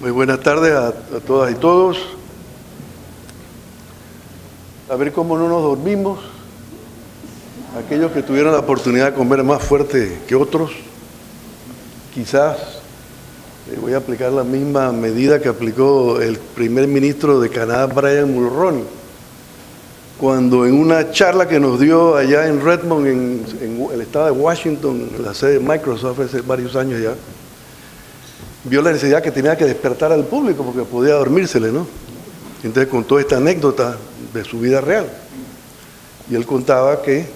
Muy buenas tardes a todas y todos. A ver cómo no nos dormimos. Aquellos que tuvieron la oportunidad de comer más fuerte que otros, quizás voy a aplicar la misma medida que aplicó el primer ministro de Canadá, Brian Mulroney, cuando en una charla que nos dio allá en Redmond, en el estado de Washington, en la sede de Microsoft hace varios años ya, vio la necesidad que tenía que despertar al público porque podía dormírsele, ¿no? Entonces contó esta anécdota de su vida real. Y él contaba que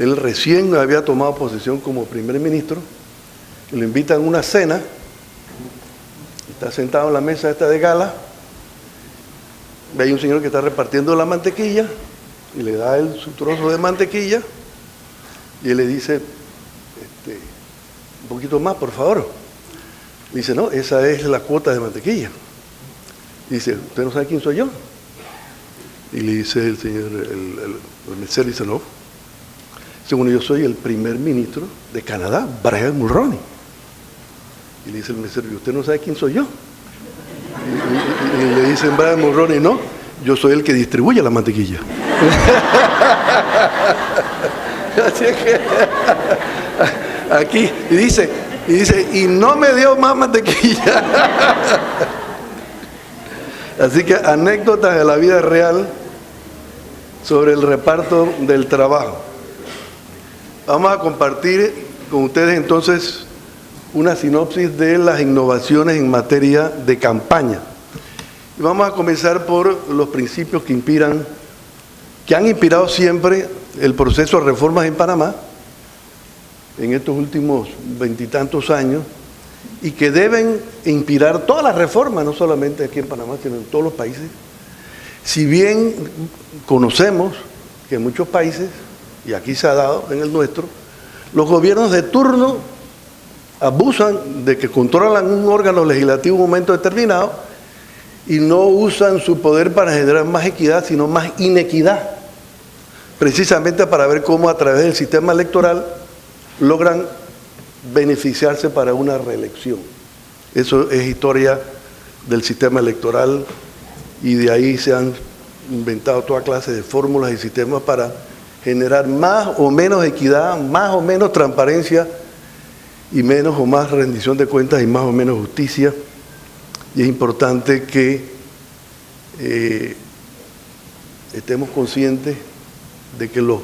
él recién había tomado posesión como primer ministro, y lo invitan a una cena, está sentado en la mesa esta de gala, ve hay un señor que está repartiendo la mantequilla, y le da él su trozo de mantequilla, y él le dice, un poquito más, por favor. Le dice, no, esa es la cuota de mantequilla. Dice, ¿usted no sabe quién soy yo? Y le dice el señor, el mesero, dice, no. Según yo soy el primer ministro de Canadá, Brian Mulroney. Y le dice el mesero, ¿y usted no sabe quién soy yo? Y le dice Brian Mulroney, no, yo soy el que distribuye la mantequilla. Así es que aquí, y dice, y no me dio más mantequilla. Así que anécdotas de la vida real sobre el reparto del trabajo. Vamos a compartir con ustedes entonces una sinopsis de las innovaciones en materia de campaña. Y vamos a comenzar por los principios que han inspirado siempre el proceso de reformas en Panamá en estos últimos 20 y tantos años, y que deben inspirar todas las reformas, no solamente aquí en Panamá, sino en todos los países. Si bien conocemos que en muchos países, y aquí se ha dado en el nuestro, los gobiernos de turno abusan de que controlan un órgano legislativo en un momento determinado y no usan su poder para generar más equidad, sino más inequidad, precisamente para ver cómo a través del sistema electoral logran beneficiarse para una reelección. Eso es historia del sistema electoral, y de ahí se han inventado toda clase de fórmulas y sistemas para generar más o menos equidad, más o menos transparencia, y menos o más rendición de cuentas y más o menos justicia. Y es importante que estemos conscientes de que los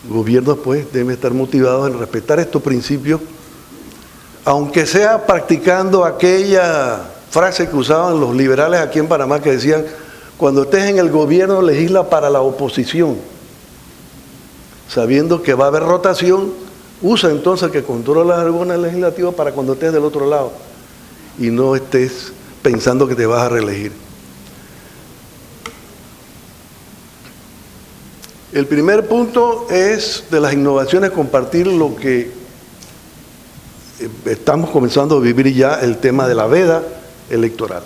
gobiernos pues deben estar motivados en respetar estos principios, aunque sea practicando aquella frase que usaban los liberales aquí en Panamá, que decían, cuando estés en el gobierno legisla para la oposición, sabiendo que va a haber rotación, usa entonces que controla alguna legislativa para cuando estés del otro lado y no estés pensando que te vas a reelegir. El primer punto es de las innovaciones, compartir lo que estamos comenzando a vivir ya, el tema de la veda electoral.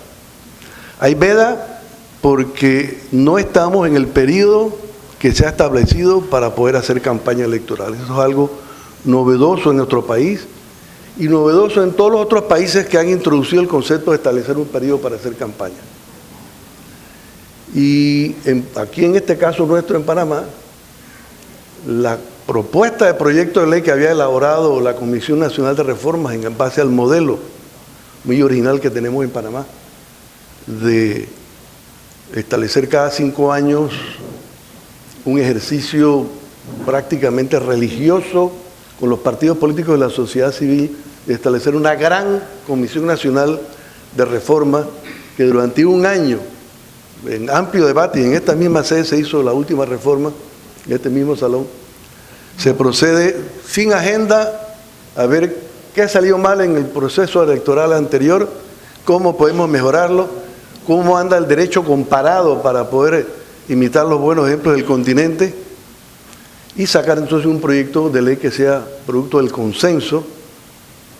Hay veda porque no estamos en el periodo que se ha establecido para poder hacer campaña electoral. Eso es algo novedoso en nuestro país y novedoso en todos los otros países que han introducido el concepto de establecer un periodo para hacer campaña. Y aquí en este caso nuestro en Panamá, la propuesta de proyecto de ley que había elaborado la Comisión Nacional de Reformas en base al modelo muy original que tenemos en Panamá, de establecer cada 5 años un ejercicio prácticamente religioso con los partidos políticos de la sociedad civil, de establecer una gran Comisión Nacional de Reforma que durante un año, en amplio debate, y en esta misma sede se hizo la última reforma, en este mismo salón, se procede sin agenda a ver qué salió mal en el proceso electoral anterior, cómo podemos mejorarlo, cómo anda el derecho comparado para poder imitar los buenos ejemplos del continente, y sacar entonces un proyecto de ley que sea producto del consenso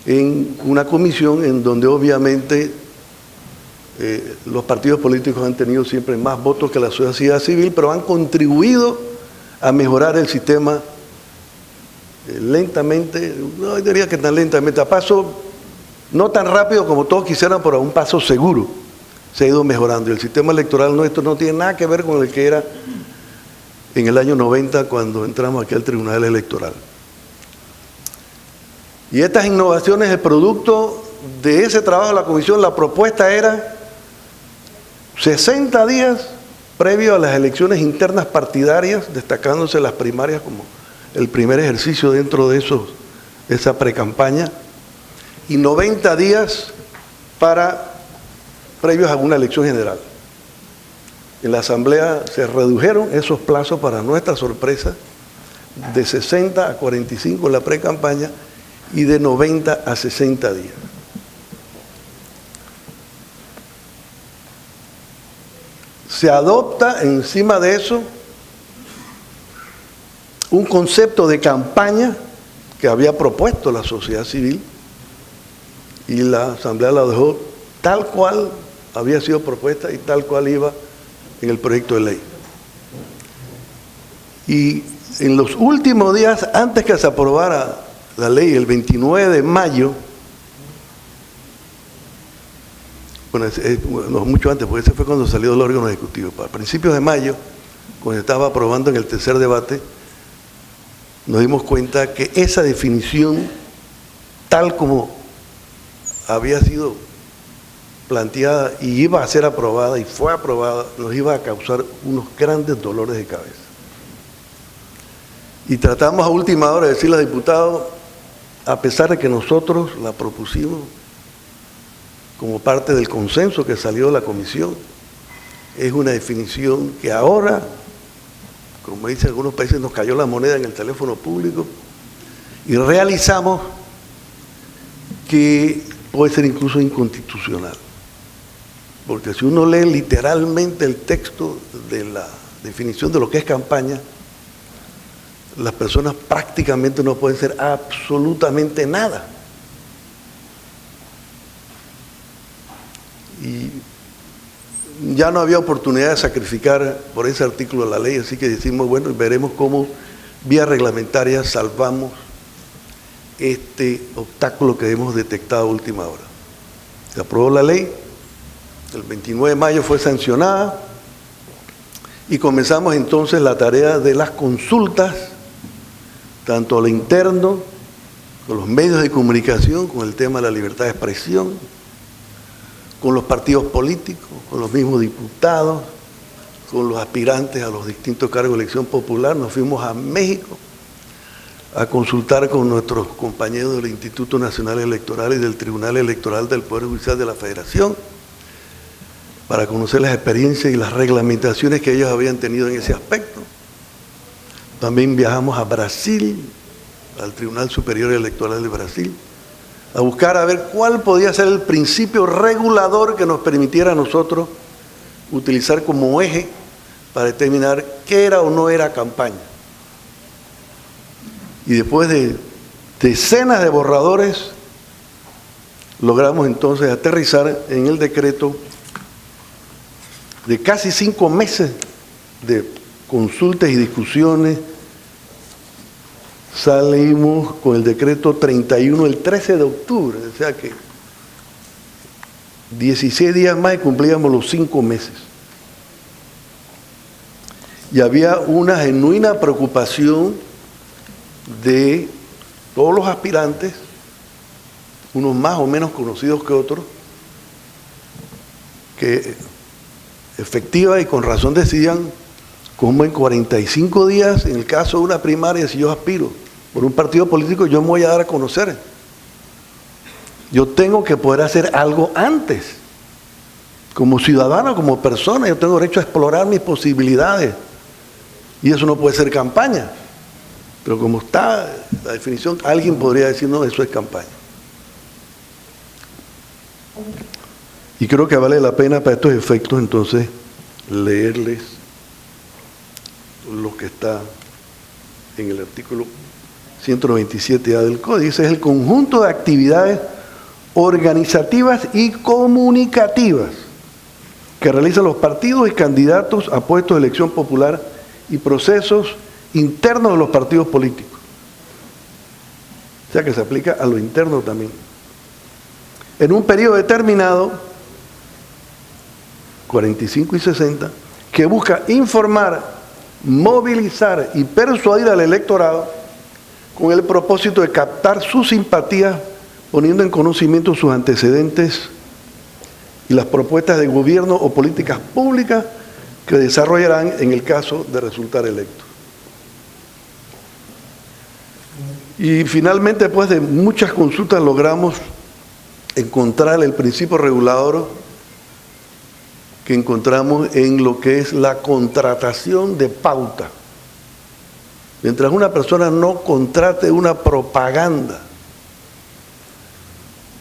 en una comisión en donde obviamente los partidos políticos han tenido siempre más votos que la sociedad civil, pero han contribuido a mejorar el sistema lentamente, no diría que tan lentamente, a paso No tan rápido como todos quisieran, pero a un paso seguro se ha ido mejorando. Y el sistema electoral nuestro no tiene nada que ver con el que era en el año 90 cuando entramos aquí al Tribunal Electoral. Y estas innovaciones, el producto de ese trabajo de la comisión, la propuesta era 60 días previo a las elecciones internas partidarias, destacándose las primarias como el primer ejercicio dentro de esa precampaña, y 90 días previos a una elección general. En la Asamblea se redujeron esos plazos, para nuestra sorpresa, de 60 a 45 en la precampaña y de 90 a 60 días. Se adopta encima de eso un concepto de campaña que había propuesto la sociedad civil y la Asamblea la dejó tal cual había sido propuesta y tal cual iba en el proyecto de ley. Y en los últimos días, antes que se aprobara la ley, el 29 de mayo, bueno, no, mucho antes, porque ese fue cuando salió el órgano ejecutivo. Para principios de mayo, cuando estaba aprobando en el tercer debate, nos dimos cuenta que esa definición, tal como había sido planteada y iba a ser aprobada y fue aprobada, nos iba a causar unos grandes dolores de cabeza. Y tratamos a última hora de decirle al diputado, a pesar de que nosotros la propusimos como parte del consenso que salió de la comisión, es una definición que ahora, como dicen algunos países, nos cayó la moneda en el teléfono público y realizamos que puede ser incluso inconstitucional. Porque si uno lee literalmente el texto de la definición de lo que es campaña, las personas prácticamente no pueden ser absolutamente nada. Y ya no había oportunidad de sacrificar por ese artículo de la ley, así que decimos, bueno, veremos cómo vía reglamentaria salvamos este obstáculo que hemos detectado a última hora. Se aprobó la ley, el 29 de mayo fue sancionada y comenzamos entonces la tarea de las consultas, tanto a lo interno, con los medios de comunicación, con el tema de la libertad de expresión, con los partidos políticos, con los mismos diputados, con los aspirantes a los distintos cargos de elección popular. Nos fuimos a México a consultar con nuestros compañeros del Instituto Nacional Electoral y del Tribunal Electoral del Poder Judicial de la Federación para conocer las experiencias y las reglamentaciones que ellos habían tenido en ese aspecto. También viajamos a Brasil, al Tribunal Superior Electoral de Brasil, a buscar a ver cuál podía ser el principio regulador que nos permitiera a nosotros utilizar como eje para determinar qué era o no era campaña. Y después de decenas de borradores, logramos entonces aterrizar en el decreto de casi 5 meses de consultas y discusiones. Salimos con el decreto 31 el 13 de octubre, o sea que 16 días más y cumplíamos los 5 meses. Y había una genuina preocupación de todos los aspirantes, unos más o menos conocidos que otros, que efectiva y con razón decían, como en 45 días, en el caso de una primaria, si yo aspiro por un partido político, yo me voy a dar a conocer. Yo tengo que poder hacer algo antes. Como ciudadano, como persona, yo tengo derecho a explorar mis posibilidades. Y eso no puede ser campaña. Pero como está la definición, alguien podría decir, no, eso es campaña. Y creo que vale la pena para estos efectos, entonces, leerles lo que está en el artículo 127A del Código. Dice, es el conjunto de actividades organizativas y comunicativas que realizan los partidos y candidatos a puestos de elección popular y procesos internos de los partidos políticos. O sea que se aplica a lo interno también. en un periodo determinado, 45 y 60, que busca informar, movilizar y persuadir al electorado con el propósito de captar sus simpatías, poniendo en conocimiento sus antecedentes y las propuestas de gobierno o políticas públicas que desarrollarán en el caso de resultar electos. Y finalmente, después de muchas consultas, logramos encontrar el principio regulador que encontramos en lo que es la contratación de pauta. Mientras una persona no contrate una propaganda,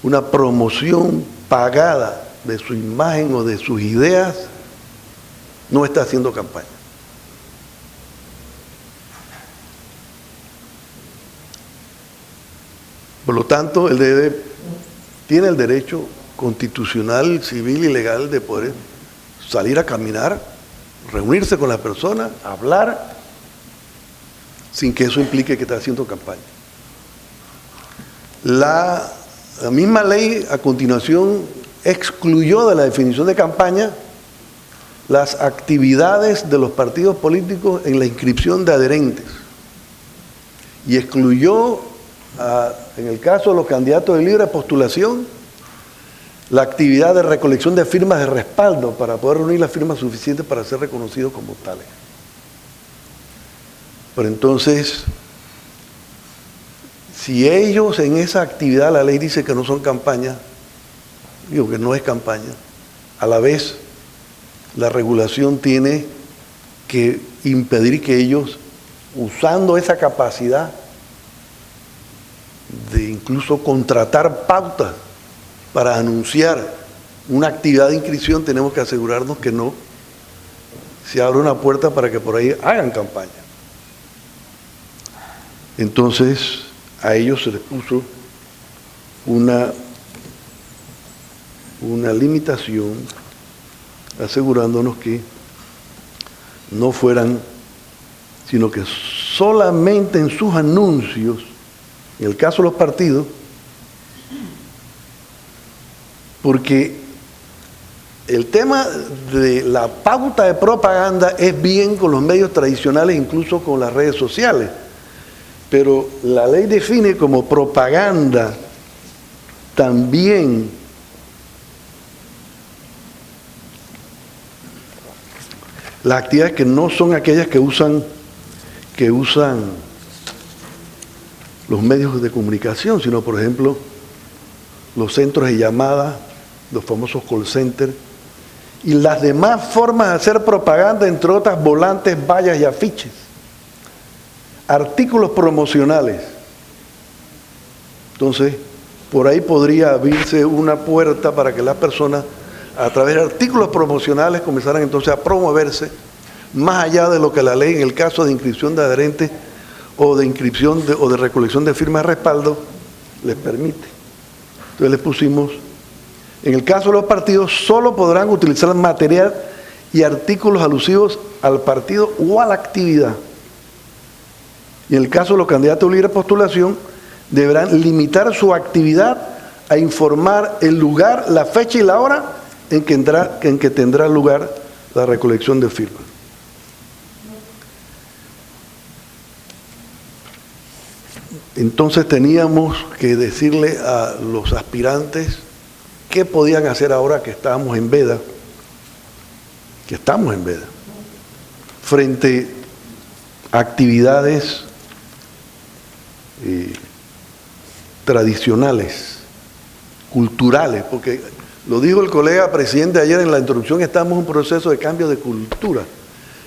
una promoción pagada de su imagen o de sus ideas, no está haciendo campaña. Por lo tanto, tiene el derecho constitucional, civil y legal de poder salir a caminar, reunirse con la persona, hablar, sin que eso implique que está haciendo campaña. La misma ley, a continuación, excluyó de la definición de campaña las actividades de los partidos políticos en la inscripción de adherentes y excluyó, en el caso de los candidatos de libre postulación, la actividad de recolección de firmas de respaldo para poder reunir las firmas suficientes para ser reconocidos como tales. Pero entonces, si ellos en esa actividad, la ley dice que no son campañas, digo que no es campaña, a la vez la regulación tiene que impedir que ellos, usando esa capacidad de incluso contratar pautas para anunciar una actividad de inscripción, tenemos que asegurarnos que no se abra una puerta para que por ahí hagan campaña. Entonces, a ellos se les puso una limitación, asegurándonos que no fueran, sino que solamente en sus anuncios, en el caso de los partidos, porque el tema de la pauta de propaganda es bien con los medios tradicionales, incluso con las redes sociales, pero la ley define como propaganda también las actividades que no son aquellas que usan los medios de comunicación, sino por ejemplo los centros de llamada, los famosos call centers, y las demás formas de hacer propaganda, entre otras volantes, vallas y afiches, artículos promocionales. Entonces, por ahí podría abrirse una puerta para que las personas, a través de artículos promocionales, comenzaran entonces a promoverse más allá de lo que la ley, en el caso de inscripción de adherentes o de inscripción o de recolección de firmas de respaldo, les permite. Entonces les pusimos, en el caso de los partidos, solo podrán utilizar material y artículos alusivos al partido o a la actividad. Y en el caso de los candidatos de libre postulación, deberán limitar su actividad a informar el lugar, la fecha y la hora en que tendrá lugar la recolección de firmas. Entonces teníamos que decirle a los aspirantes qué podían hacer ahora que estamos en veda, frente a actividades tradicionales, culturales, porque lo dijo el colega presidente ayer en la introducción, estamos en un proceso de cambio de cultura.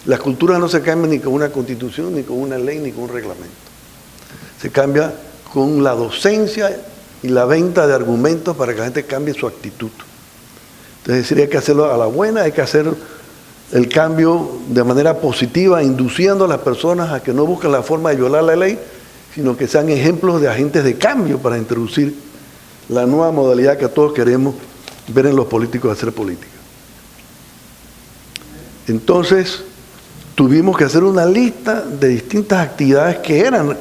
Las culturas no se cambian ni con una constitución, ni con una ley, ni con un reglamento. Se cambia con la docencia y la venta de argumentos para que la gente cambie su actitud. Entonces, hay que hacerlo a la buena, hay que hacer el cambio de manera positiva, induciendo a las personas a que no busquen la forma de violar la ley, sino que sean ejemplos de agentes de cambio para introducir la nueva modalidad que todos queremos ver en los políticos hacer política. Entonces, tuvimos que hacer una lista de distintas actividades que eran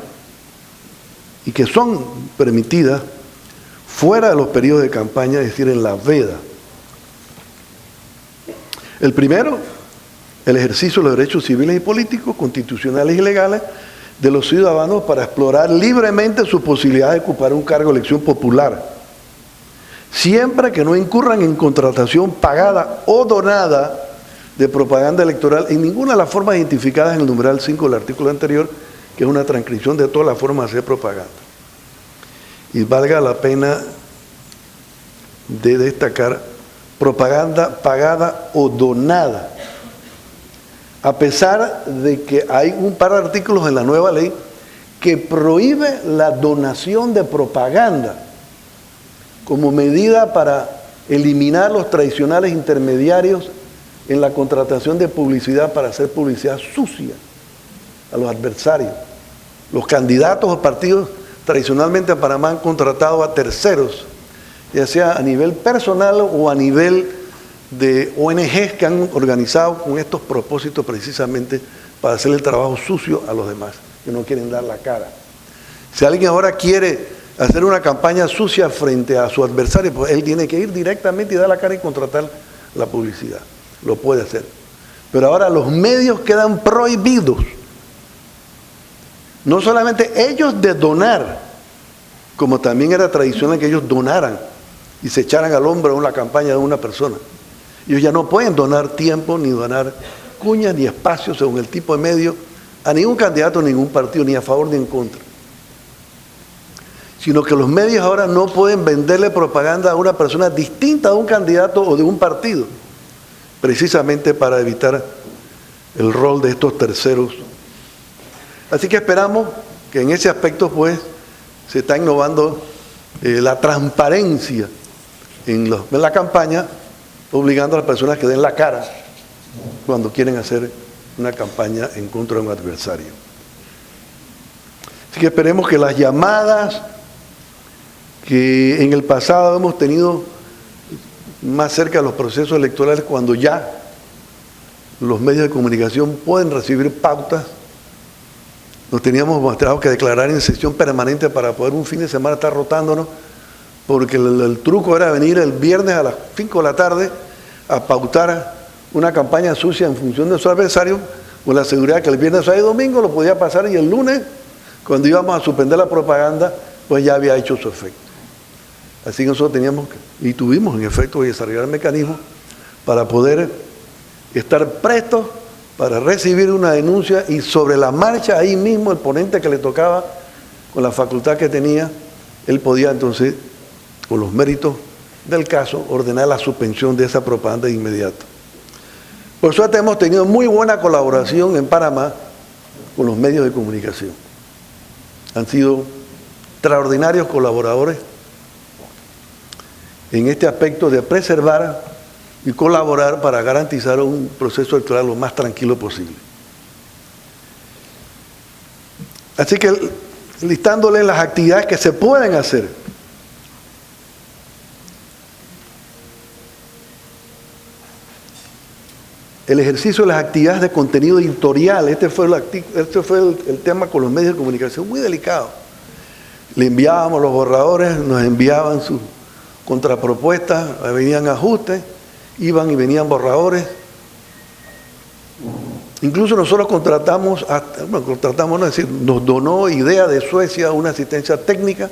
y que son permitidas fuera de los periodos de campaña, es decir, en la veda. El primero, el ejercicio de los derechos civiles y políticos, constitucionales y legales de los ciudadanos para explorar libremente su posibilidad de ocupar un cargo de elección popular, siempre que no incurran en contratación pagada o donada de propaganda electoral en ninguna de las formas identificadas en el numeral 5 del artículo anterior, que es una transcripción de todas las formas de hacer propaganda. Y valga la pena de destacar propaganda pagada o donada, a pesar de que hay un par de artículos en la nueva ley que prohíbe la donación de propaganda como medida para eliminar los tradicionales intermediarios en la contratación de publicidad para hacer publicidad sucia a los adversarios. Los candidatos o partidos tradicionalmente en Panamá han contratado a terceros, ya sea a nivel personal o a nivel de ONGs que han organizado con estos propósitos precisamente para hacer el trabajo sucio a los demás, que no quieren dar la cara. Si alguien ahora quiere hacer una campaña sucia frente a su adversario, pues él tiene que ir directamente y dar la cara y contratar la publicidad. Lo puede hacer. Pero ahora los medios quedan prohibidos. No solamente ellos de donar, como también era tradicional que ellos donaran y se echaran al hombro una campaña de una persona. Ellos ya no pueden donar tiempo, ni donar cuñas, ni espacios según el tipo de medio a ningún candidato, ningún partido, ni a favor ni en contra. Sino que los medios ahora no pueden venderle propaganda a una persona distinta a un candidato o de un partido, precisamente para evitar el rol de estos terceros. Así que esperamos que en ese aspecto pues se está innovando la transparencia en la campaña, obligando a las personas que den la cara cuando quieren hacer una campaña en contra de un adversario. Así que esperemos que las llamadas que en el pasado hemos tenido más cerca de los procesos electorales, cuando ya los medios de comunicación pueden recibir pautas, nos teníamos mostrado que declarar en sesión permanente para poder un fin de semana estar rotándonos, porque el truco era venir el viernes a las 5 de la tarde a pautar una campaña sucia en función de su adversario, con la seguridad que el viernes, sábado y domingo lo podía pasar y el lunes, cuando íbamos a suspender la propaganda, pues ya había hecho su efecto. Así que nosotros teníamos y tuvimos en efecto que desarrollar mecanismos para poder estar prestos para recibir una denuncia y sobre la marcha ahí mismo el ponente que le tocaba, con la facultad que tenía, él podía entonces, con los méritos del caso, ordenar la suspensión de esa propaganda de inmediato. Por suerte hemos tenido muy buena colaboración en Panamá con los medios de comunicación. Han sido extraordinarios colaboradores en este aspecto de preservar y colaborar para garantizar un proceso electoral lo más tranquilo posible. Así que listándole las actividades que se pueden hacer. El ejercicio de las actividades de contenido editorial, este fue el tema con los medios de comunicación, muy delicado. Le enviábamos los borradores, nos enviaban sus contrapropuestas, venían ajustes, iban y venían borradores. Incluso nosotros nos donó Idea de Suecia una asistencia técnica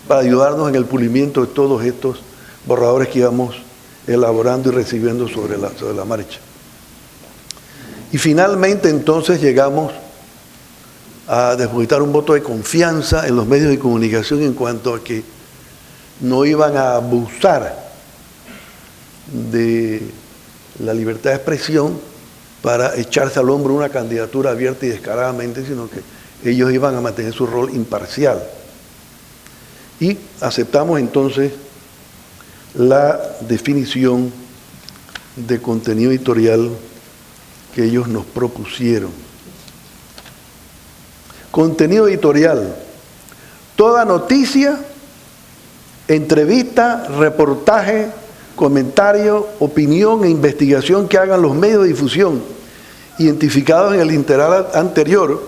para ayudarnos en el pulimiento de todos estos borradores que íbamos elaborando y recibiendo sobre la marcha. Y finalmente entonces llegamos a depositar un voto de confianza en los medios de comunicación en cuanto a que no iban a abusar de la libertad de expresión para echarse al hombro una candidatura abierta y descaradamente, sino que ellos iban a mantener su rol imparcial. Y aceptamos entonces la definición de contenido editorial que ellos nos propusieron. Contenido editorial: toda noticia, entrevista, reportaje, comentario, opinión e investigación que hagan los medios de difusión identificados en el literal anterior,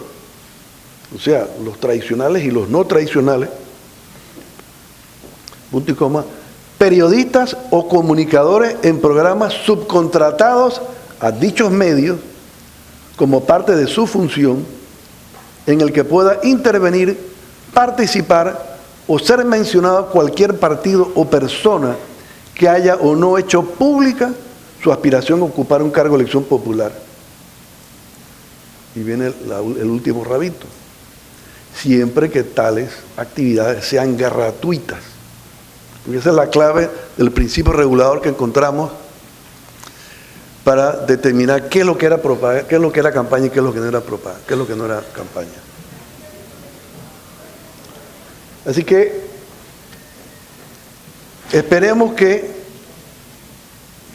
o sea, los tradicionales y los no tradicionales, punto y coma, periodistas o comunicadores en programas subcontratados a dichos medios como parte de su función, en el que pueda intervenir, participar o ser mencionado cualquier partido o persona que haya o no hecho pública su aspiración a ocupar un cargo de elección popular. Y viene el último rabito. Siempre que tales actividades sean gratuitas. Porque esa es la clave del principio regulador que encontramos para determinar qué es lo que era propaganda, qué es lo que era campaña y qué es lo que no era propaganda, qué es lo que no era campaña. Así que esperemos que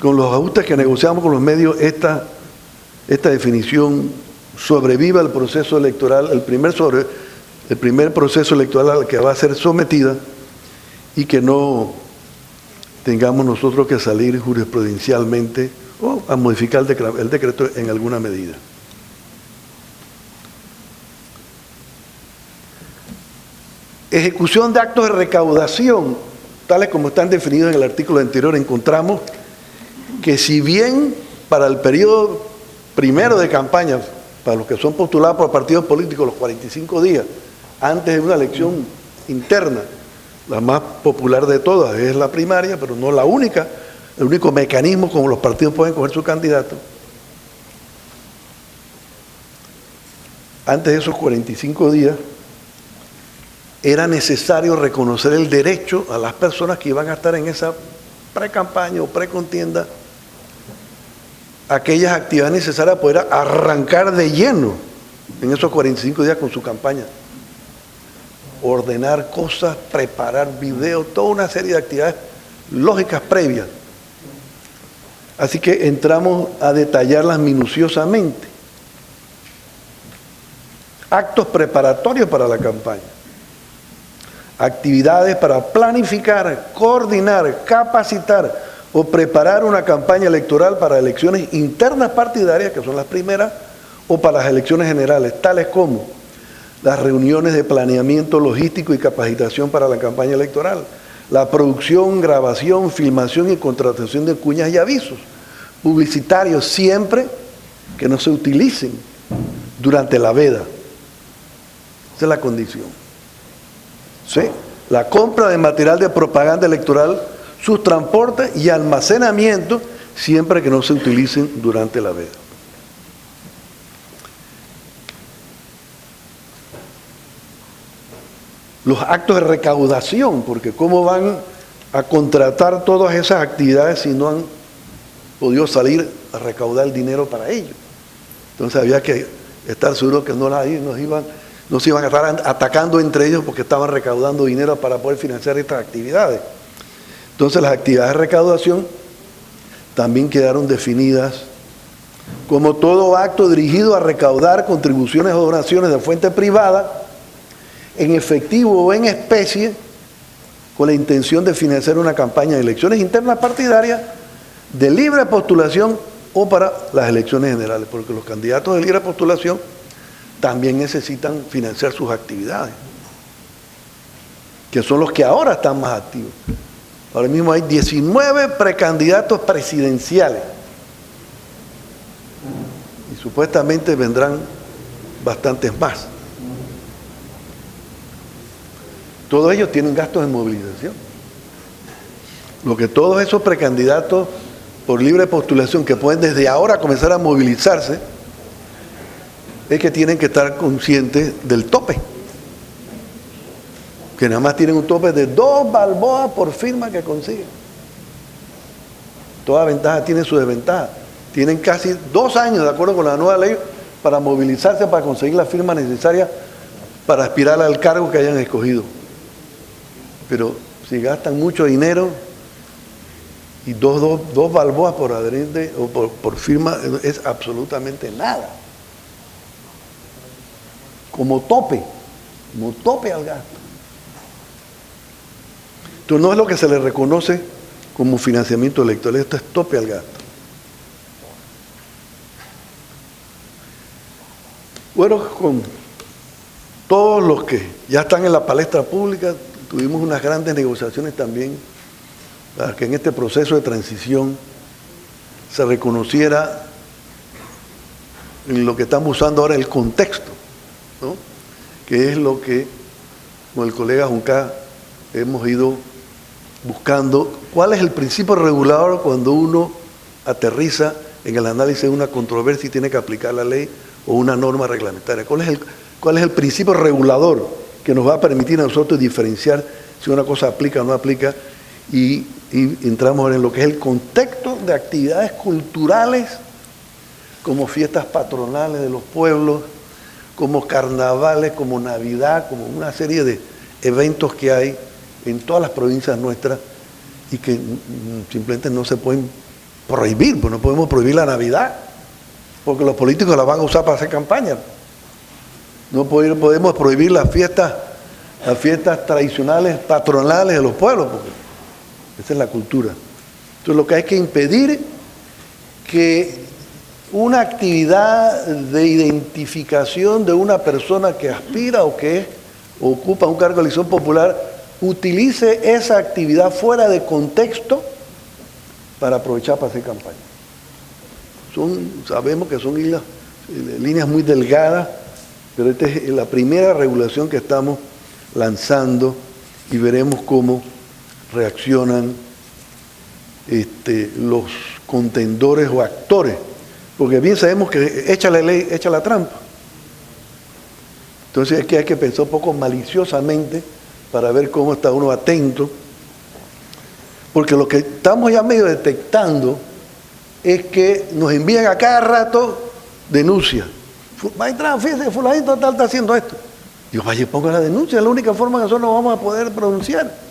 con los ajustes que negociamos con los medios esta definición sobreviva el proceso electoral, el primer proceso electoral al que va a ser sometida, y que no tengamos nosotros que salir jurisprudencialmente o a modificar el decreto en alguna medida. Ejecución de actos de recaudación, tales como están definidos en el artículo anterior, encontramos que si bien para el periodo primero de campaña, para los que son postulados por partidos políticos los 45 días antes de una elección interna, la más popular de todas es la primaria, pero no la única, el único mecanismo como los partidos pueden coger su candidato. Antes de esos 45 días, era necesario reconocer el derecho a las personas que iban a estar en esa pre-campaña o pre-contienda, aquellas actividades necesarias para poder arrancar de lleno en esos 45 días con su campaña. Ordenar cosas, preparar videos, toda una serie de actividades lógicas previas. Así que entramos a detallarlas minuciosamente. Actos preparatorios para la campaña. Actividades para planificar, coordinar, capacitar o preparar una campaña electoral para elecciones internas partidarias, que son las primeras, o para las elecciones generales, tales como las reuniones de planeamiento logístico y capacitación para la campaña electoral, la producción, grabación, filmación y contratación de cuñas y avisos publicitarios, siempre que no se utilicen durante la veda. Esa es la condición. ¿Sí? La compra de material de propaganda electoral, su transporte y almacenamiento, siempre que no se utilicen durante la veda. Los actos de recaudación, porque cómo van a contratar todas esas actividades si no han podido salir a recaudar el dinero para ello. Entonces había que estar seguro que no se iban a estar atacando entre ellos porque estaban recaudando dinero para poder financiar estas actividades. Entonces las actividades de recaudación también quedaron definidas como todo acto dirigido a recaudar contribuciones o donaciones de fuente privada en efectivo o en especie, con la intención de financiar una campaña de elecciones internas partidarias de libre postulación o para las elecciones generales, porque los candidatos de libre postulación también necesitan financiar sus actividades, que son los que ahora están más activos. Ahora mismo hay 19 precandidatos presidenciales y supuestamente vendrán bastantes más. Todos ellos tienen gastos de movilización. Lo que todos esos precandidatos por libre postulación que pueden desde ahora comenzar a movilizarse es que tienen que estar conscientes del tope. Que nada más tienen un tope de 2 balboas por firma que consiguen. Toda ventaja tiene su desventaja. Tienen casi 2 años, de acuerdo con la nueva ley, para movilizarse, para conseguir la firma necesaria para aspirar al cargo que hayan escogido. Pero si gastan mucho dinero y dos balboas por adherente o por firma, es absolutamente nada. Como tope al gasto. Entonces no es lo que se le reconoce como financiamiento electoral, esto es tope al gasto. Bueno, con todos los que ya están en la palestra pública, tuvimos unas grandes negociaciones también para que en este proceso de transición se reconociera en lo que estamos usando ahora el contexto, ¿no? Que es lo que con el colega Junca hemos ido buscando. ¿Cuál es el principio regulador cuando uno aterriza en el análisis de una controversia y tiene que aplicar la ley o una norma reglamentaria? ¿Cuál es el principio regulador que nos va a permitir a nosotros diferenciar si una cosa aplica o no aplica? Y entramos en lo que es el contexto de actividades culturales como fiestas patronales de los pueblos, como carnavales, como Navidad, como una serie de eventos que hay en todas las provincias nuestras y que simplemente no se pueden prohibir, pues no podemos prohibir la Navidad, porque los políticos la van a usar para hacer campaña. No podemos prohibir las fiestas tradicionales, patronales de los pueblos, porque esa es la cultura. Entonces lo que hay que impedir que una actividad de identificación de una persona que aspira o que ocupa un cargo de elección popular utilice esa actividad fuera de contexto para aprovechar para hacer campaña. Sabemos que son líneas muy delgadas, pero esta es la primera regulación que estamos lanzando y veremos cómo reaccionan los contendores o actores, porque bien sabemos que echa la ley, echa la trampa. Entonces es que hay que pensar un poco maliciosamente para ver cómo está uno atento, porque lo que estamos ya medio detectando es que nos envían a cada rato denuncias. Maestra, fíjese, fulanito tal está haciendo esto. Digo, vaya, ponga la denuncia, es la única forma que nosotros nos vamos a poder pronunciar.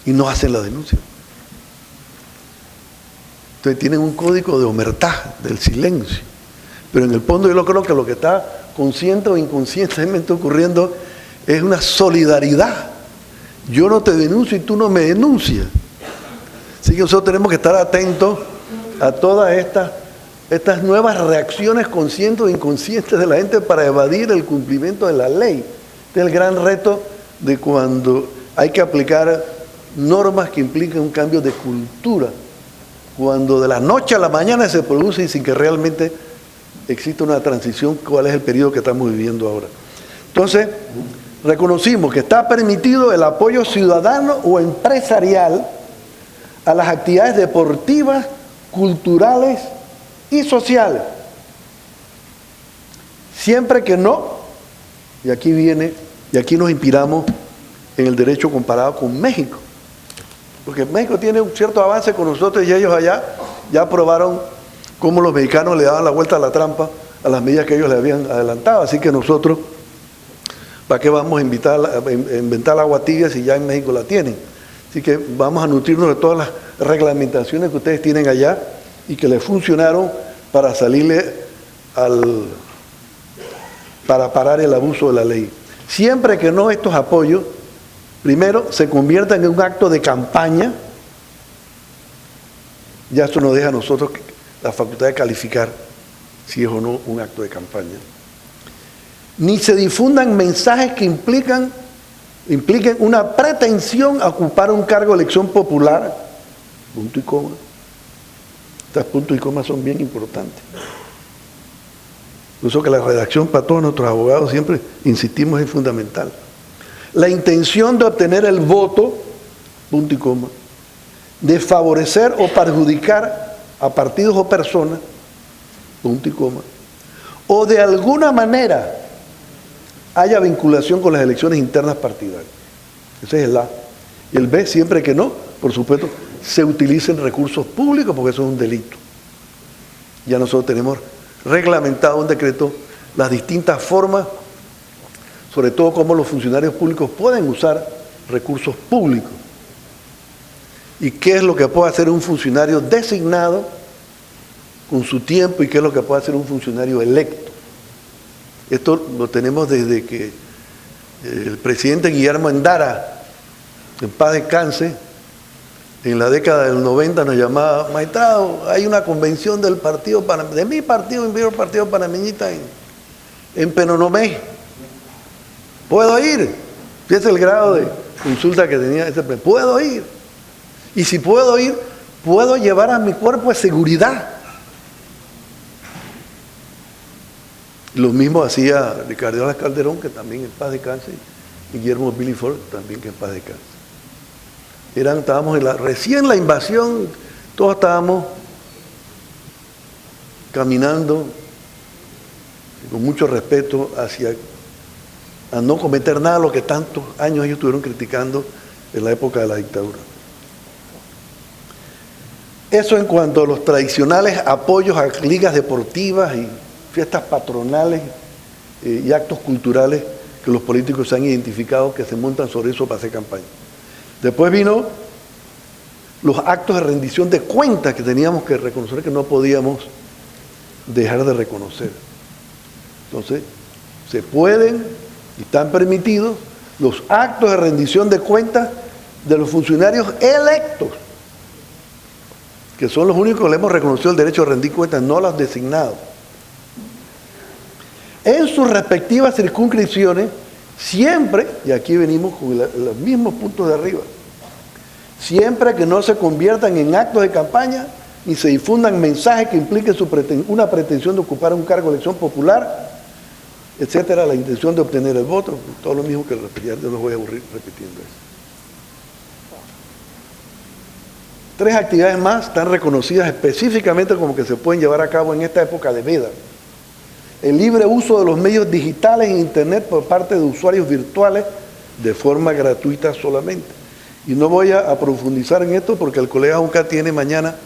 Y no hacen la denuncia. Entonces tienen un código de omertá, del silencio. Pero en el fondo yo creo que lo que está consciente o inconscientemente ocurriendo es una solidaridad. Yo no te denuncio y tú no me denuncias. Así que nosotros tenemos que estar atentos a todas estas nuevas reacciones conscientes o inconscientes de la gente para evadir el cumplimiento de la ley. Este es el gran reto de cuando hay que aplicar normas que implican un cambio de cultura. Cuando de la noche a la mañana se produce y sin que realmente exista una transición, ¿cuál es el periodo que estamos viviendo ahora? Entonces, reconocimos que está permitido el apoyo ciudadano o empresarial a las actividades deportivas, culturales y sociales. Siempre que no, y aquí nos inspiramos en el derecho comparado con México. Porque México tiene un cierto avance con nosotros y ellos allá ya probaron cómo los mexicanos le daban la vuelta a la trampa a las medidas que ellos le habían adelantado. Así que nosotros, ¿para qué vamos a inventar la agua tibia si ya en México la tienen? Así que vamos a nutrirnos de todas las reglamentaciones que ustedes tienen allá y que les funcionaron para para parar el abuso de la ley. Siempre que no estos apoyos, primero, se conviertan en un acto de campaña, ya esto nos deja a nosotros la facultad de calificar si es o no un acto de campaña. Ni se difundan mensajes que impliquen una pretensión a ocupar un cargo de elección popular, punto y coma. Estos puntos y comas son bien importantes. Por eso que la redacción para todos nuestros abogados siempre insistimos es fundamental. La intención de obtener el voto, punto y coma, de favorecer o perjudicar a partidos o personas, punto y coma, o de alguna manera haya vinculación con las elecciones internas partidarias. Ese es el A. Y el B, siempre que no, por supuesto, se utilicen recursos públicos, porque eso es un delito. Ya nosotros tenemos reglamentado un decreto las distintas formas, sobre todo cómo los funcionarios públicos pueden usar recursos públicos. Y qué es lo que puede hacer un funcionario designado con su tiempo y qué es lo que puede hacer un funcionario electo. Esto lo tenemos desde que el presidente Guillermo Endara, en paz descanse, en la década del 90 nos llamaba: maestrado, hay una convención del partido, de mi partido, el partido panameñista en Penonomé. ¿Puedo ir? Fíjese el grado de consulta que tenía ese presidente. ¿Puedo ir? Y si puedo ir, puedo llevar a mi cuerpo de seguridad. Lo mismo hacía Ricardo Calderón, que también en paz descanse, y Guillermo Billy Ford, también que en paz descanse. Estábamos recién la invasión, todos estábamos caminando con mucho respeto a no cometer nada de lo que tantos años ellos estuvieron criticando en la época de la dictadura. Eso en cuanto a los tradicionales apoyos a ligas deportivas y fiestas patronales y actos culturales que los políticos se han identificado que se montan sobre eso para hacer campaña. Después vino los actos de rendición de cuentas que teníamos que reconocer que no podíamos dejar de reconocer. Entonces, se pueden y están permitidos los actos de rendición de cuentas de los funcionarios electos, que son los únicos que le hemos reconocido el derecho a rendir cuentas, no los designados. En sus respectivas circunscripciones, siempre, y aquí venimos con los mismos puntos de arriba, siempre que no se conviertan en actos de campaña ni se difundan mensajes que impliquen una pretensión de ocupar un cargo de elección popular, etcétera, la intención de obtener el voto, todo lo mismo que repetir, yo los voy a aburrir repitiendo eso. 3 actividades más están reconocidas específicamente como que se pueden llevar a cabo en esta época de veda. El libre uso de los medios digitales e internet por parte de usuarios virtuales de forma gratuita solamente. Y no voy a profundizar en esto porque el colega Junca tiene mañana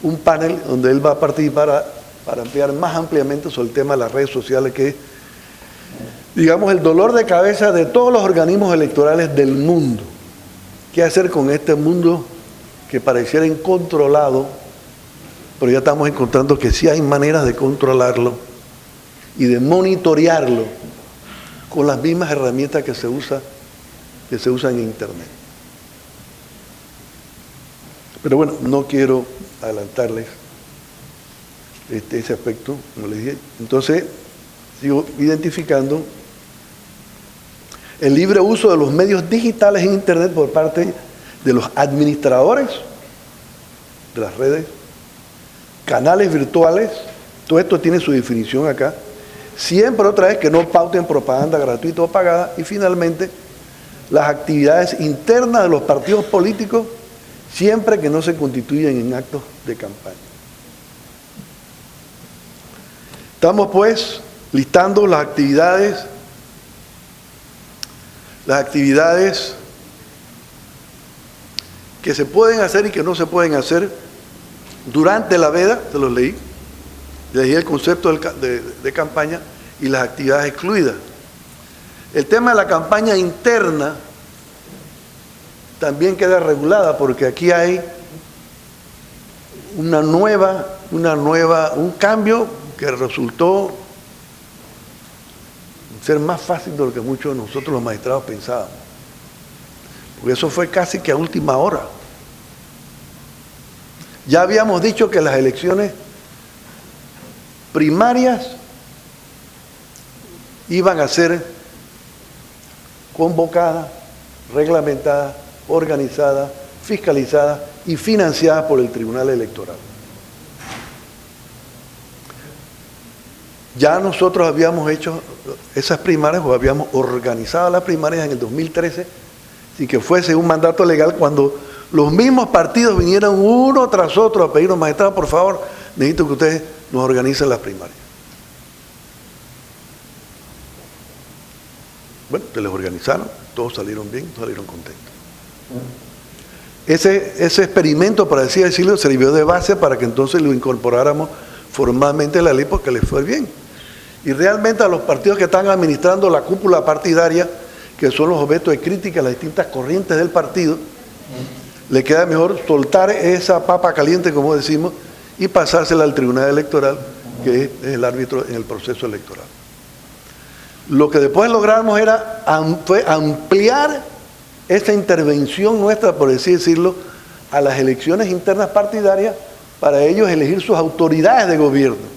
un panel donde él va a participar para ampliar más ampliamente sobre el tema de las redes sociales, que es, digamos, el dolor de cabeza de todos los organismos electorales del mundo. ¿Qué hacer con este mundo que pareciera incontrolado? Pero ya estamos encontrando que sí hay maneras de controlarlo y de monitorearlo con las mismas herramientas que se usan en Internet. Pero bueno, no quiero adelantarles ese aspecto, como les dije. Entonces, sigo identificando el libre uso de los medios digitales en Internet por parte de los administradores de las redes, canales virtuales, todo esto tiene su definición acá, siempre otra vez que no pauten propaganda gratuita o pagada, y finalmente las actividades internas de los partidos políticos siempre que no se constituyen en actos de campaña. Estamos pues listando las actividades que se pueden hacer y que no se pueden hacer durante la veda, se los leí, les di el concepto de campaña y las actividades excluidas. El tema de la campaña interna también queda regulada porque aquí hay un cambio que resultó ser más fácil de lo que muchos de nosotros los magistrados pensábamos. Porque eso fue casi que a última hora. Ya habíamos dicho que las elecciones primarias iban a ser convocadas, reglamentadas, organizadas, fiscalizadas y financiadas por el Tribunal Electoral. Ya nosotros habíamos hecho esas primarias o habíamos organizado las primarias en el 2013 sin que fuese un mandato legal, cuando los mismos partidos vinieron uno tras otro a pedirnos: magistrados, por favor, necesito que ustedes nos organicen las primarias. Bueno, se les organizaron, todos salieron bien, todos salieron contentos. Ese experimento, para así decirlo, sirvió de base para que entonces lo incorporáramos formalmente en la ley, porque les fue bien. Y realmente a los partidos que están administrando la cúpula partidaria, que son los objetos de crítica a las distintas corrientes del partido, le queda mejor soltar esa papa caliente, como decimos, y pasársela al Tribunal Electoral, que es el árbitro en el proceso electoral. Lo que después logramos fue ampliar esta intervención nuestra, por así decirlo, a las elecciones internas partidarias, para ellos elegir sus autoridades de gobierno.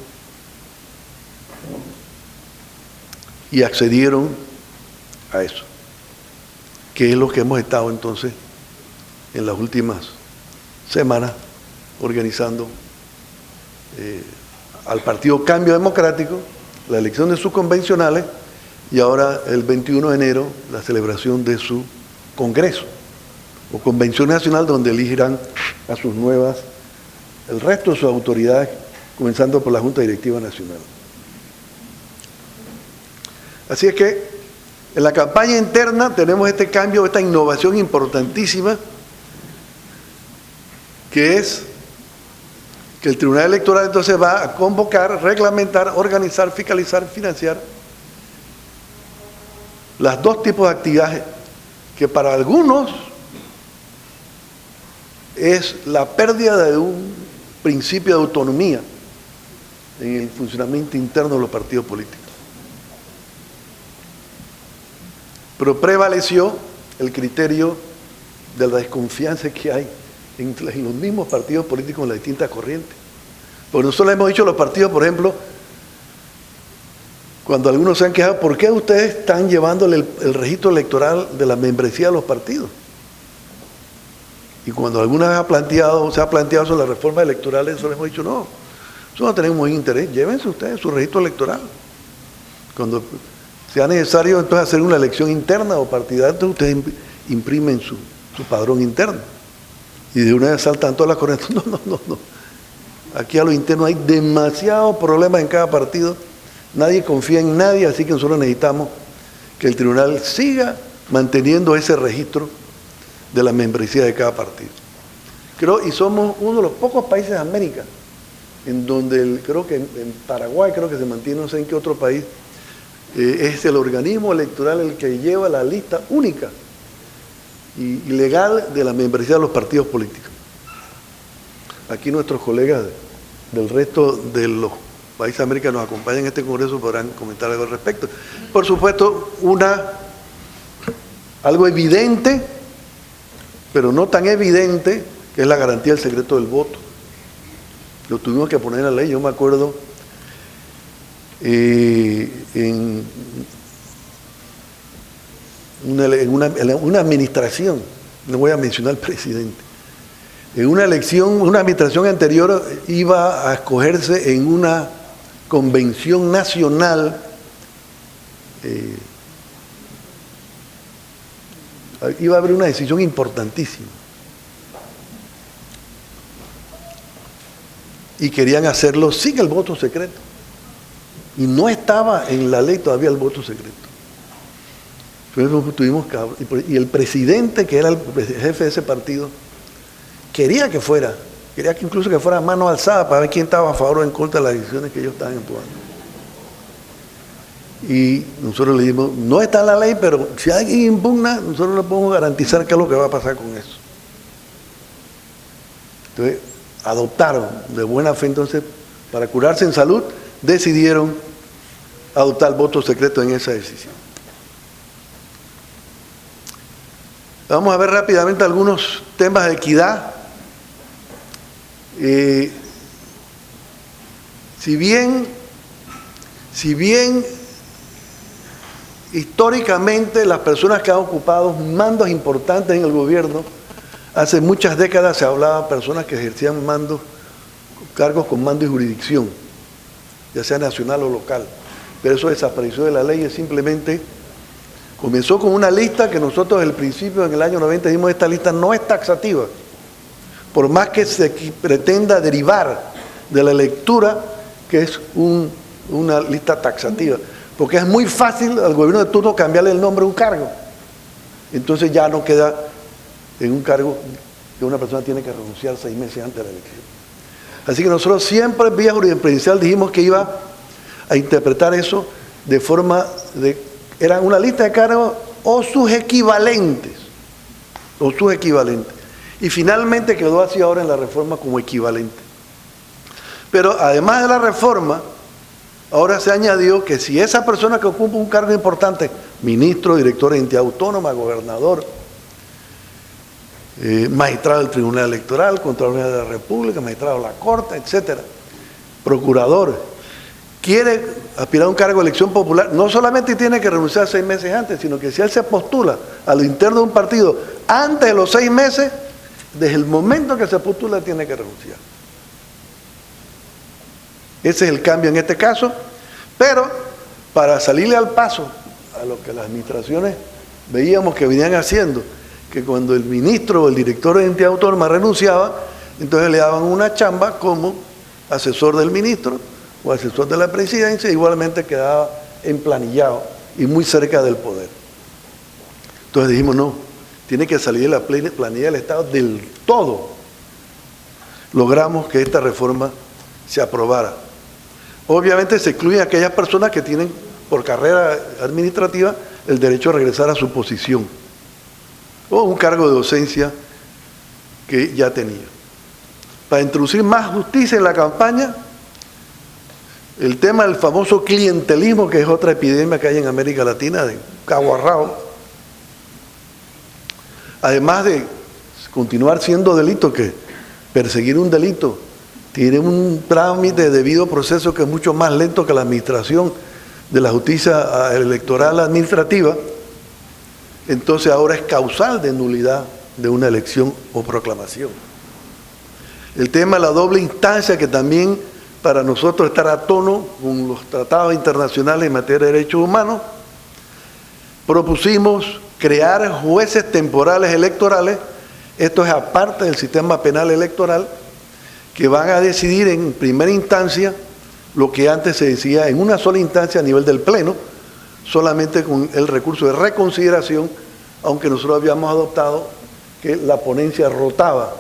Y accedieron a eso. que es lo que hemos estado entonces en las últimas semanas organizando al Partido Cambio Democrático, la elección de sus convencionales y ahora el 21 de enero la celebración de su Congreso o Convención Nacional, donde elegirán a sus nuevas, el resto de sus autoridades, comenzando por la Junta Directiva Nacional. Así es que en la campaña interna tenemos este cambio, esta innovación importantísima, que es que el Tribunal Electoral entonces va a convocar, reglamentar, organizar, fiscalizar, financiar las dos tipos de actividades que para algunos es la pérdida de un principio de autonomía en el funcionamiento interno de los partidos políticos. Pero prevaleció el criterio de la desconfianza que hay en los mismos partidos políticos en las distintas corrientes. Porque nosotros le hemos dicho a los partidos, por ejemplo, cuando algunos se han quejado, ¿por qué ustedes están llevándole el registro electoral de la membresía a los partidos? Y cuando alguna vez se ha planteado sobre la reforma electoral, eso les hemos dicho, no, eso no tenemos interés, llévense ustedes su registro electoral. Cuando sea necesario entonces hacer una elección interna o partidaria, entonces ustedes imprimen su padrón interno. Y de una vez saltan todas las corrientes. No. Aquí a lo interno hay demasiados problemas en cada partido. Nadie confía en nadie, así que nosotros necesitamos que el tribunal siga manteniendo ese registro de la membresía de cada partido. Y somos uno de los pocos países de América en donde, creo que en Paraguay creo que se mantiene, no sé en qué otro país, es el organismo electoral el que lleva la lista única y legal de la membresía de los partidos políticos. Aquí nuestros colegas del resto de los países de América nos acompañan en este congreso, podrán comentar algo al respecto. Por supuesto, algo evidente, pero no tan evidente, que es la garantía del secreto del voto. Lo tuvimos que poner en la ley. Yo me acuerdo en una administración, no voy a mencionar al presidente, en una elección, una administración anterior iba a escogerse en una convención nacional, iba a haber una decisión importantísima. Y querían hacerlo sin el voto secreto. Y no estaba en la ley todavía el voto secreto. Y el presidente, que era el jefe de ese partido, quería que incluso que fuera a mano alzada para ver quién estaba a favor o en contra de las decisiones que ellos estaban empujando. Y nosotros le dijimos, no está en la ley, pero si alguien impugna, nosotros le podemos garantizar qué es lo que va a pasar con eso. Entonces, adoptaron de buena fe, entonces, para curarse en salud, decidieron adoptar el voto secreto en esa decisión. Vamos a ver rápidamente algunos temas de equidad. Si bien históricamente las personas que han ocupado mandos importantes en el gobierno, hace muchas décadas se hablaba de personas que ejercían cargos con mando y jurisdicción, ya sea nacional o local, pero eso desapareció de la ley. Es simplemente comenzó con una lista que nosotros desde el principio, en el año 90, dijimos, esta lista no es taxativa, por más que se pretenda derivar de la lectura que es una lista taxativa, porque es muy fácil al gobierno de turno cambiarle el nombre a un cargo, entonces ya no queda en un cargo que una persona tiene que renunciar 6 meses antes de la elección. Así que nosotros siempre vía jurisprudencial dijimos que iba a interpretar eso de forma era una lista de cargos o sus equivalentes, y finalmente quedó así ahora en la reforma como equivalente. Pero además de la reforma, ahora se añadió que si esa persona que ocupa un cargo importante, ministro, director de entidad autónoma, gobernador, magistrado del Tribunal Electoral, Contralor de la República, magistrado de la Corte, etcétera, procurador, quiere aspirar a un cargo de elección popular, no solamente tiene que renunciar 6 meses antes, sino que si él se postula a lo interno de un partido antes de los 6 meses, desde el momento que se postula tiene que renunciar. Ese es el cambio en este caso, pero para salirle al paso a lo que las administraciones veíamos que venían haciendo, que cuando el ministro o el director de entidad autónoma renunciaba, entonces le daban una chamba como asesor del ministro o asesor de la presidencia, igualmente quedaba emplanillado y muy cerca del poder. Entonces dijimos, no, tiene que salir de la planilla del Estado del todo. Logramos que esta reforma se aprobara. Obviamente se excluyen aquellas personas que tienen por carrera administrativa el derecho a regresar a su posición o un cargo de docencia que ya tenía. Para introducir más justicia en la campaña, el tema del famoso clientelismo, que es otra epidemia que hay en América Latina, de cabo a rabo, además de continuar siendo delito, que perseguir un delito tiene un trámite de debido proceso que es mucho más lento que la administración de la justicia electoral administrativa, entonces ahora es causal de nulidad de una elección o proclamación. El tema de la doble instancia, que también para nosotros estar a tono con los tratados internacionales en materia de derechos humanos, propusimos crear jueces temporales electorales, esto es aparte del sistema penal electoral, que van a decidir en primera instancia lo que antes se decía en una sola instancia a nivel del Pleno, solamente con el recurso de reconsideración, aunque nosotros habíamos adoptado que la ponencia rotaba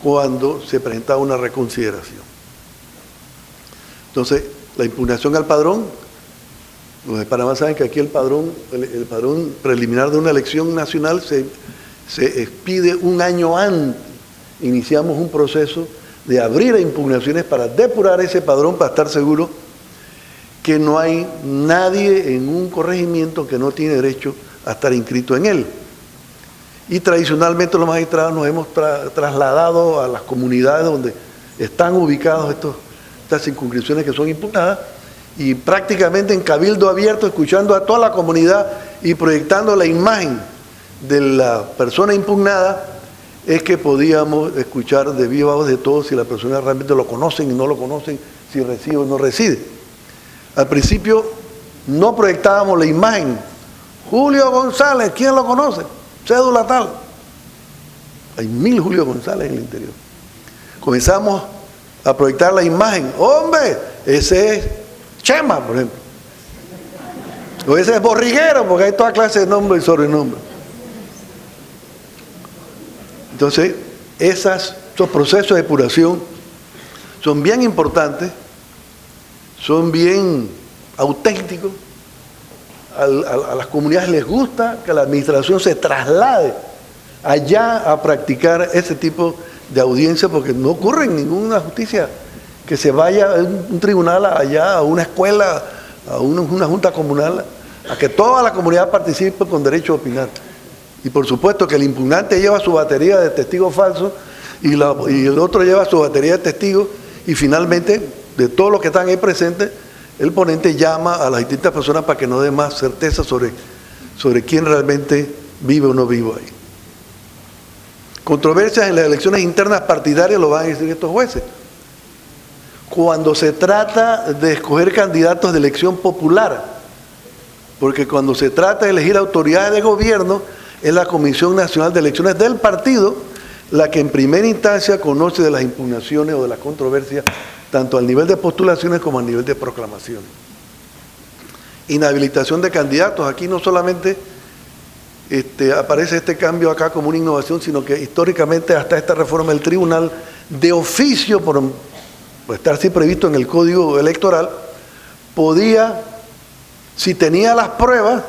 cuando se presentaba una reconsideración. Entonces, la impugnación al padrón, los de Panamá saben que aquí el padrón preliminar de una elección nacional se expide un año antes. Iniciamos un proceso de abrir impugnaciones para depurar ese padrón, para estar seguro que no hay nadie en un corregimiento que no tiene derecho a estar inscrito en él. Y tradicionalmente los magistrados nos hemos trasladado a las comunidades donde están ubicados estas circunscripciones que son impugnadas, y prácticamente en cabildo abierto, escuchando a toda la comunidad y proyectando la imagen de la persona impugnada, es que podíamos escuchar de viva voz de todos si la persona realmente lo conocen y no lo conocen, si reside o no reside. Al principio no proyectábamos la imagen. Julio González, ¿quién lo conoce? Cédula tal. Hay 1000 Julio González en el interior. Comenzamos a proyectar la imagen. ¡Hombre! Ese es Chema, por ejemplo. O ese es Borriguero, porque hay toda clase de nombres y sobrenombres. Entonces, esos procesos de depuración son bien importantes, son bien auténticos. A las comunidades les gusta que la administración se traslade allá a practicar ese tipo de audiencia, porque no ocurre en ninguna justicia que se vaya a un tribunal allá, a una escuela, a una junta comunal, a que toda la comunidad participe con derecho a opinar. Y por supuesto que el impugnante lleva su batería de testigos falsos y el otro lleva su batería de testigos, y finalmente, de todos los que están ahí presentes, el ponente llama a las distintas personas para que nos dé más certeza sobre quién realmente vive o no vive ahí. Controversias en las elecciones internas partidarias lo van a decir estos jueces. Cuando se trata de escoger candidatos de elección popular, porque cuando se trata de elegir autoridades de gobierno, es la Comisión Nacional de Elecciones del partido la que en primera instancia conoce de las impugnaciones o de las controversias, tanto al nivel de postulaciones como al nivel de proclamaciones. Inhabilitación de candidatos. Aquí no solamente aparece este cambio acá como una innovación, sino que históricamente hasta esta reforma el tribunal de oficio, por estar así previsto en el Código Electoral, podía, si tenía las pruebas,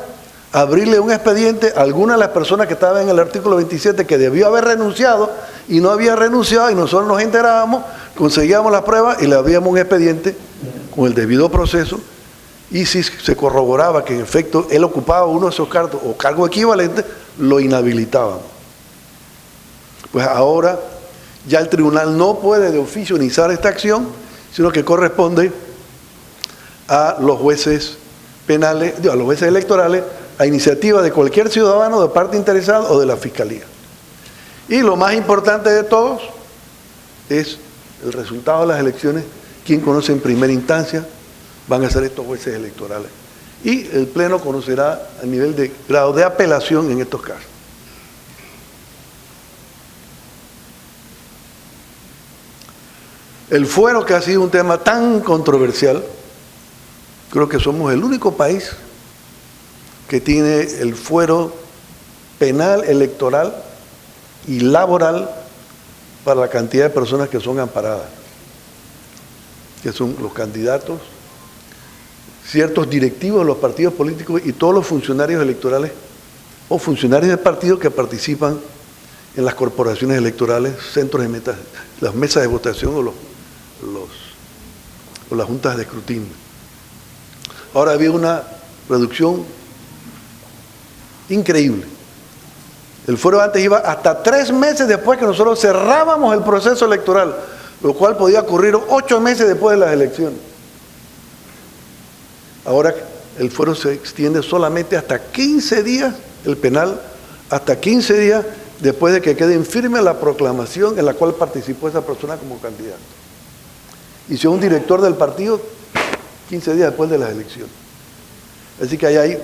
abrirle un expediente a alguna de las personas que estaban en el artículo 27 que debió haber renunciado y no había renunciado, y nosotros nos enterábamos, conseguíamos las pruebas y le abríamos un expediente con el debido proceso, y si se corroboraba que en efecto él ocupaba uno de esos cargos o cargo equivalente, lo inhabilitábamos. Pues ahora ya el tribunal no puede de oficio iniciar esta acción, sino que corresponde a los jueces penales, a los jueces electorales, a iniciativa de cualquier ciudadano, de parte interesada o de la Fiscalía. Y lo más importante de todos es el resultado de las elecciones. Quien conoce en primera instancia van a ser estos jueces electorales. Y el Pleno conocerá a nivel de grado de apelación en estos casos. El fuero, que ha sido un tema tan controversial, creo que somos el único país que tiene el fuero penal, electoral y laboral para la cantidad de personas que son amparadas, que son los candidatos, ciertos directivos de los partidos políticos y todos los funcionarios electorales o funcionarios de partidos que participan en las corporaciones electorales, centros de metas, las mesas de votación o las juntas de escrutinio. Ahora había una reducción increíble. El fuero antes iba hasta 3 meses después que nosotros cerrábamos el proceso electoral, lo cual podía ocurrir 8 meses después de las elecciones. Ahora el fuero se extiende solamente hasta 15 días, el penal, hasta 15 días después de que quede en firme la proclamación en la cual participó esa persona como candidato. Y si es un director del partido, 15 días después de las elecciones. Así que ahí hay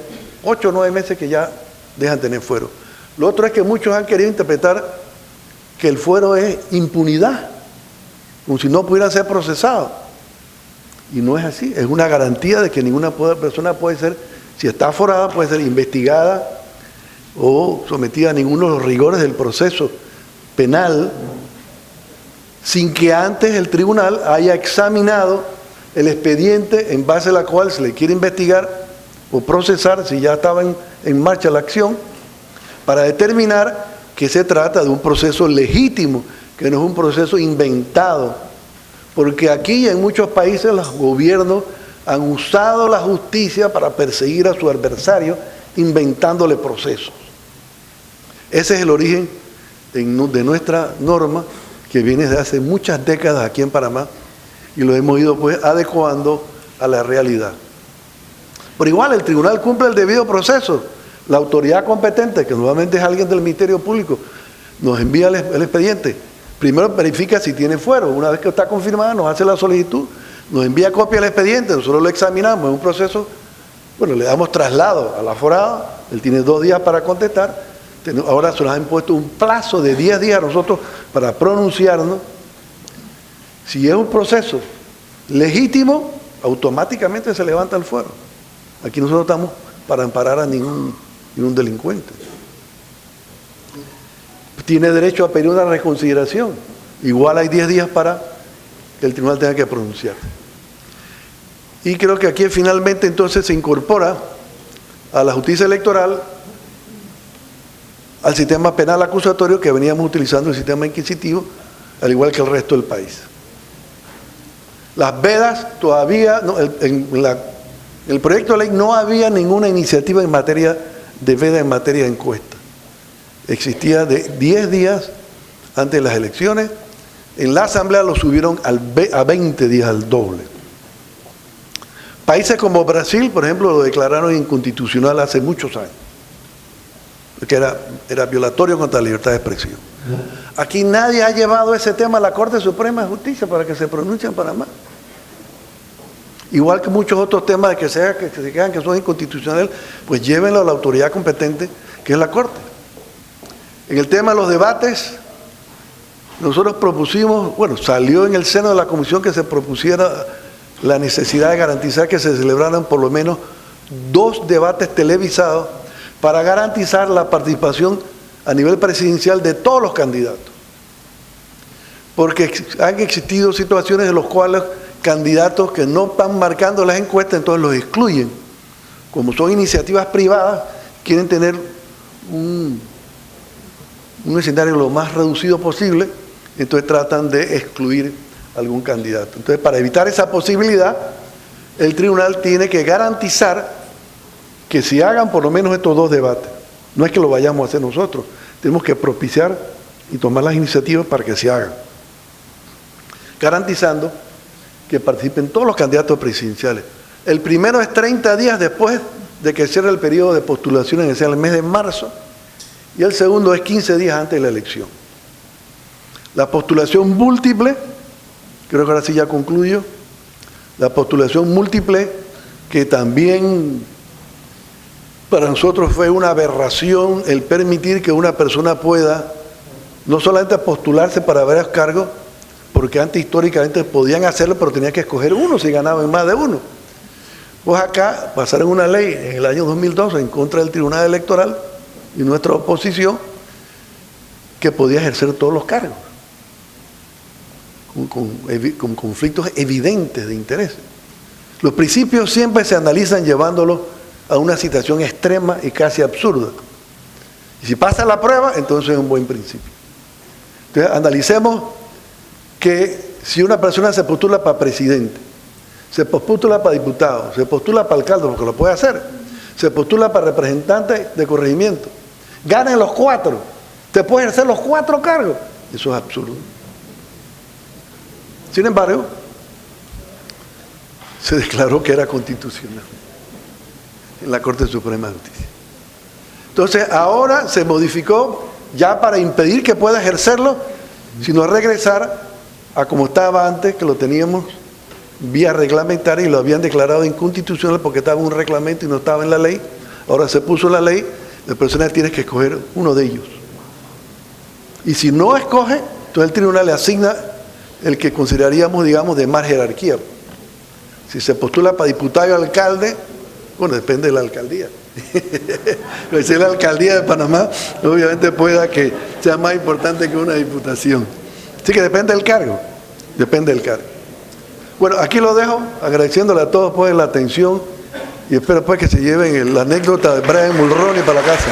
8 o 9 meses que ya dejan tener fuero. Lo otro es que muchos han querido interpretar que el fuero es impunidad, como si no pudieran ser procesados. Y no es así, es una garantía de que ninguna persona puede ser, si está aforada, puede ser investigada o sometida a ninguno de los rigores del proceso penal, sin que antes el tribunal haya examinado el expediente en base a la cual se le quiere investigar o procesar, si ya estaba en marcha la acción, para determinar que se trata de un proceso legítimo, que no es un proceso inventado. Porque aquí y en muchos países los gobiernos han usado la justicia para perseguir a su adversario, inventándole procesos. Ese es el origen de nuestra norma, que viene desde hace muchas décadas aquí en Panamá, y lo hemos ido pues adecuando a la realidad. Pero igual el tribunal cumple el debido proceso. La autoridad competente, que nuevamente es alguien del Ministerio Público, nos envía el expediente. Primero verifica si tiene fuero. Una vez que está confirmada, nos hace la solicitud, nos envía copia del expediente, nosotros lo examinamos, es un proceso, bueno, le damos traslado al aforado, él tiene 2 días para contestar. Ahora se nos ha impuesto un plazo de 10 días a nosotros para pronunciarnos. Si es un proceso legítimo, automáticamente se levanta el fuero. Aquí nosotros estamos para amparar a ningún delincuente. Tiene derecho a pedir una reconsideración. Igual hay 10 días para que el tribunal tenga que pronunciar. Y creo que aquí finalmente entonces se incorpora a la justicia electoral, al sistema penal acusatorio que veníamos utilizando, el sistema inquisitivo, al igual que el resto del país. Las vedas todavía, no, en el proyecto de ley no había ninguna iniciativa en materia de veda, en materia de encuesta. Existía de 10 días antes de las elecciones. En la Asamblea lo subieron a 20 días, al doble. Países como Brasil, por ejemplo, lo declararon inconstitucional hace muchos años, porque era violatorio contra la libertad de expresión. Aquí nadie ha llevado ese tema a la Corte Suprema de Justicia para que se pronuncie en Panamá. Igual que muchos otros temas que se quedan que son inconstitucionales, pues llévenlo a la autoridad competente, que es la Corte. En el tema de los debates, nosotros propusimos, bueno, salió en el seno de la comisión que se propusiera la necesidad de garantizar que se celebraran por lo menos 2 debates televisados para garantizar la participación a nivel presidencial de todos los candidatos. Porque han existido situaciones en las cuales candidatos que no están marcando las encuestas, entonces los excluyen. Como son iniciativas privadas, quieren tener un escenario lo más reducido posible, entonces tratan de excluir algún candidato. Entonces, para evitar esa posibilidad, el tribunal tiene que garantizar que se hagan por lo menos estos 2 debates. No es que lo vayamos a hacer nosotros, tenemos que propiciar y tomar las iniciativas para que se hagan, garantizando que participen todos los candidatos presidenciales. El primero es 30 días después de que cierre el periodo de postulación, en el mes de marzo, y el segundo es 15 días antes de la elección. La postulación múltiple, creo que ahora sí ya concluyo, la postulación múltiple, que también para nosotros fue una aberración el permitir que una persona pueda no solamente postularse para varios cargos, porque antes históricamente podían hacerlo, pero tenía que escoger uno si ganaban más de uno. Pues acá pasaron una ley en el año 2012 en contra del Tribunal Electoral y nuestra oposición, que podía ejercer todos los cargos, con conflictos evidentes de interés. Los principios siempre se analizan llevándolos a una situación extrema y casi absurda. Y si pasa la prueba, entonces es un buen principio. Entonces, analicemos que si una persona se postula para presidente, se postula para diputado, se postula para alcalde, porque lo puede hacer, se postula para representante de corregimiento, gana en los 4, te puede ejercer los 4 cargos. Eso es absurdo. Sin embargo, se declaró que era constitucional en la Corte Suprema de Justicia. Entonces, ahora se modificó ya para impedir que pueda ejercerlo, sino regresar a como estaba antes, que lo teníamos vía reglamentaria y lo habían declarado inconstitucional porque estaba en un reglamento y no estaba en la ley. Ahora se puso la ley, la persona tiene que escoger uno de ellos. Y si no escoge, entonces el tribunal le asigna el que consideraríamos, digamos, de más jerarquía. Si se postula para diputado y alcalde, bueno, depende de la alcaldía. Pues si es la alcaldía de Panamá, obviamente pueda que sea más importante que una diputación. Así que depende del cargo, depende del cargo. Bueno, aquí lo dejo, agradeciéndole a todos pues la atención y espero pues que se lleven la anécdota de Brian Mulroney para la casa.